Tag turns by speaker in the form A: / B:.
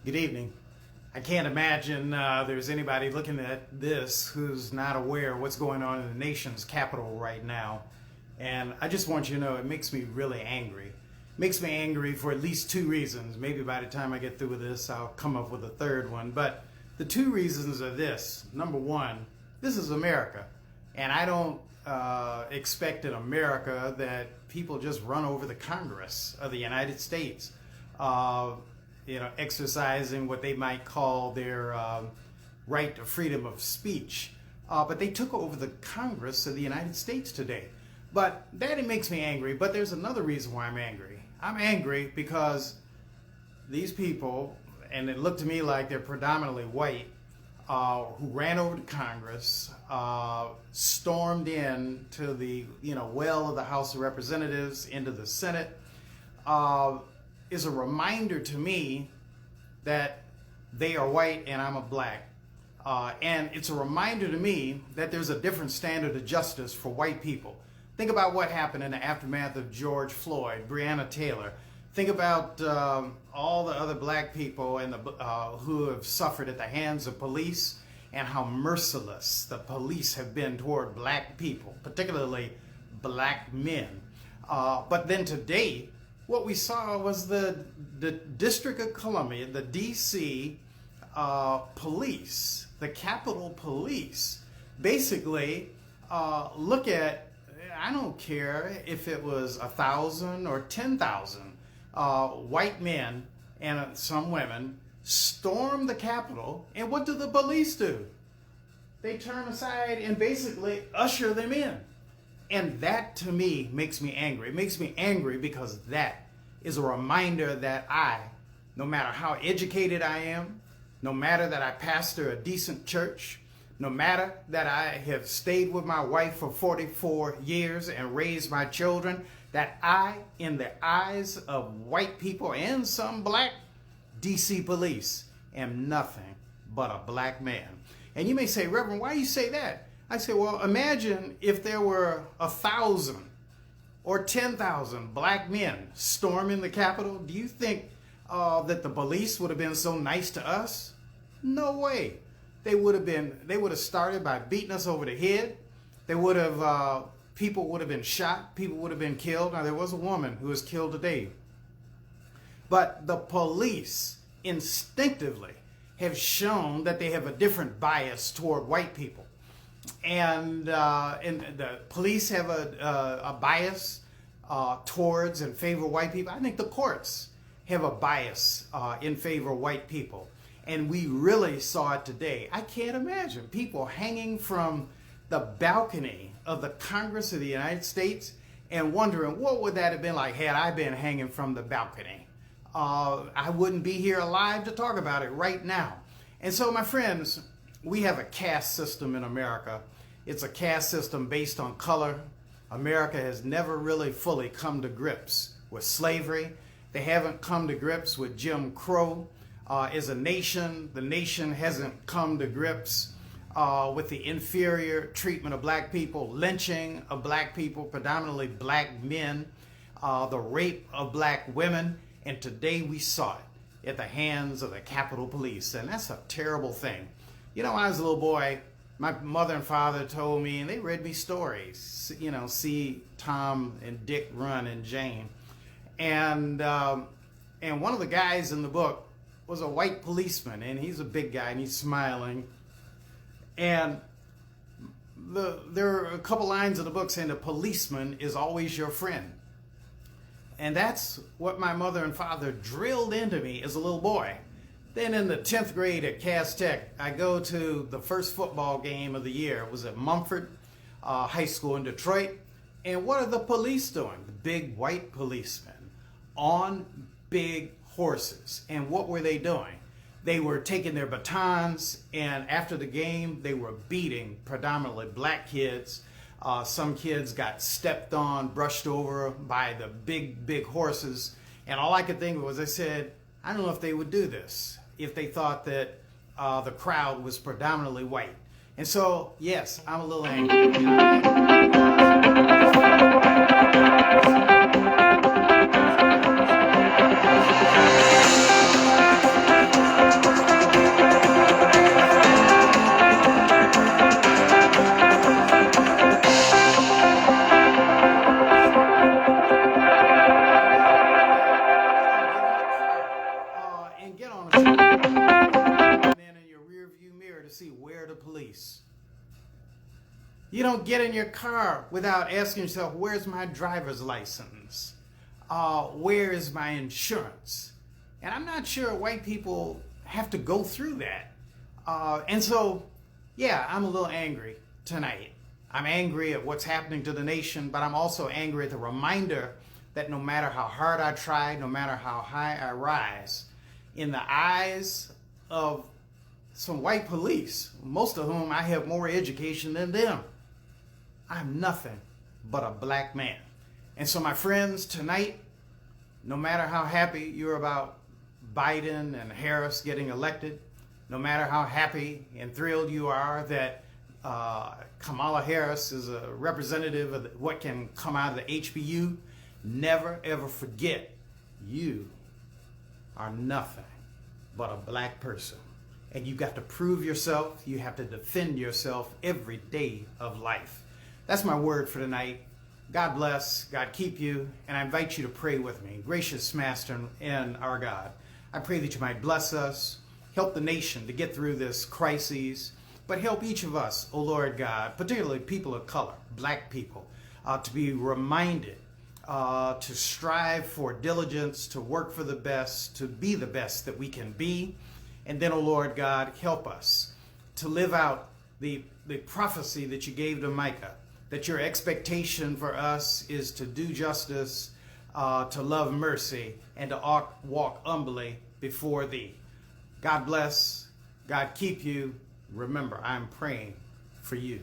A: Good evening. I can't imagine there's anybody looking at this who's not aware of what's going on in the nation's capital right now. And I just want you to know it makes me really angry. It makes me angry for at least two reasons. Maybe by the time I get through with this, I'll come up with a third one. But the two reasons are this. Number one, this is America. And I don't expect in America that people just run over the Congress of the United States. Exercising what they might call their right to freedom of speech. But they took over the Congress of the United States today. But that makes me angry. But there's another reason why I'm angry. I'm angry because these people, and it looked to me like they're predominantly white, who ran over to Congress, stormed in to the well of the House of Representatives, into the Senate, is a reminder to me that they are white and I'm a black. And it's a reminder to me that there's a different standard of justice for white people. Think about what happened in the aftermath of George Floyd, Breonna Taylor. Think about all the other black people and who have suffered at the hands of police, and how merciless the police have been toward black people, particularly black men. But then today, what we saw was the District of Columbia, the DC police, the Capitol Police, basically look at, I don't care if it was 1,000 or 10,000 white men and some women storm the Capitol, and what do the police do? They turn aside and basically usher them in. And that, to me, makes me angry. It makes me angry because that is a reminder that no matter how educated I am, no matter that I pastor a decent church, no matter that I have stayed with my wife for 44 years and raised my children, that I, in the eyes of white people and some black DC police, am nothing but a black man. And you may say, Reverend, why do you say that? I say, well, imagine if there were 1,000 or 10,000 black men storming the Capitol. Do you think that the police would have been so nice to us? No way. They would have started by beating us over the head. People would have been shot. People would have been killed. Now, there was a woman who was killed today. But the police instinctively have shown that they have a different bias toward white people. And the police have a bias towards and favor white people. I think the courts have a bias in favor of white people. And we really saw it today. I can't imagine people hanging from the balcony of the Congress of the United States and wondering what would that have been like had I been hanging from the balcony. I wouldn't be here alive to talk about it right now. And so, my friends, we have a caste system in America. It's a caste system based on color. America has never really fully come to grips with slavery. They haven't come to grips with Jim Crow. As a nation, the nation hasn't come to grips with the inferior treatment of black people, lynching of black people, predominantly black men, the rape of black women, and today we saw it at the hands of the Capitol Police, and that's a terrible thing. You know, when I was a little boy, my mother and father told me, and they read me stories, see Tom and Dick run and Jane. And one of the guys in the book was a white policeman, and he's a big guy, and he's smiling. And there are a couple lines in the book saying the policeman is always your friend. And that's what my mother and father drilled into me as a little boy. Then in the 10th grade at Cass Tech, I go to the first football game of the year. It was at Mumford High School in Detroit. And what are the police doing? The big white policemen on big horses. And what were they doing? They were taking their batons, and after the game, they were beating predominantly black kids. Some kids got stepped on, brushed over by the big horses. And all I could think of was, I said, I don't know if they would do this if they thought that the crowd was predominantly white. And so, yes, I'm a little angry. You don't get in your car without asking yourself, where's my driver's license? Where is my insurance? And I'm not sure white people have to go through that. And so, yeah, I'm a little angry tonight. I'm angry at what's happening to the nation, but I'm also angry at the reminder that no matter how hard I try, no matter how high I rise, in the eyes of some white police, most of whom I have more education than them, I'm nothing but a black man. And so, my friends, tonight, no matter how happy you're about Biden and Harris getting elected, no matter how happy and thrilled you are that Kamala Harris is a representative of what can come out of the HBU, never ever forget you are nothing but a black person. And you got to prove yourself. You have to defend yourself every day of life. That's my word for tonight. God bless, God keep you, and I invite you to pray with me. Gracious Master and our God, I pray that you might bless us, help the nation to get through this crisis, but help each of us, O Lord God, particularly people of color, black people, to be reminded to strive for diligence, to work for the best, to be the best that we can be. And then, O Lord God, help us to live out the prophecy that you gave to Micah, that your expectation for us is to do justice, to love mercy, and to walk humbly before thee. God bless. God keep you. Remember, I'm praying for you.